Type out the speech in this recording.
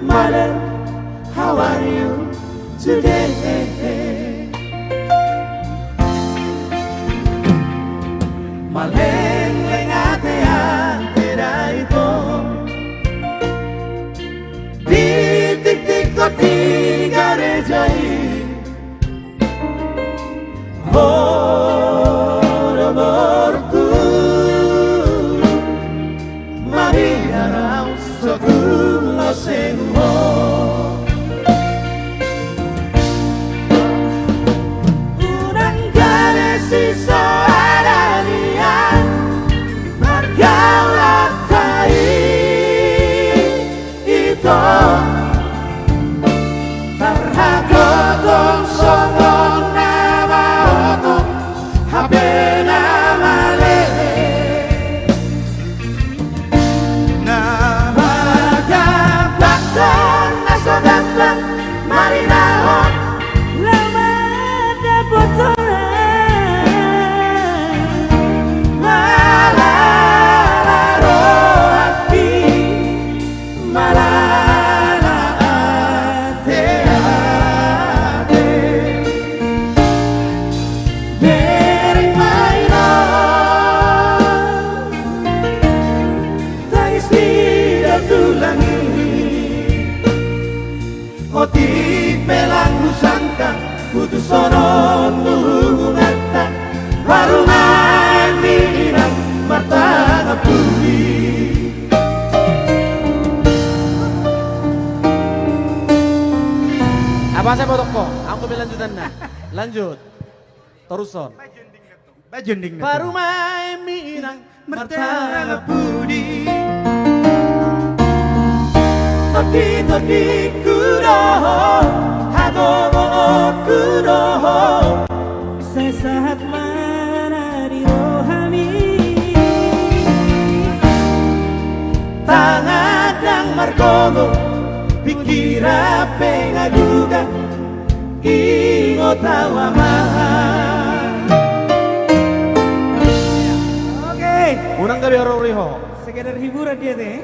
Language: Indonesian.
Mother, how are you today? Maleng-leng ate ito, titik-tik ko di garejai, Bor-borku Mariharau sebuah semua. Urang gare sisa adania margalatai itu tarhakotong songon nama otong habena male nama gabakon nasodatlan marinahon lama dapotoran malalaro api malala ate ate bering mainan tangis tidak tulangi oti pelang nusanta putus sonon mungata warungan minang martana puli. Apa saya potong kok? Aku lanjutan nah. Lanjut. Teruson. Bajunding Baru main minang martana pudi. Toki-toki kuroho hagomo kuroho sesaat mana di rohani tangadang margogo pikir apa yang juga ingot tawa Unang gabi orang riho. sekedar hiburan dia deh.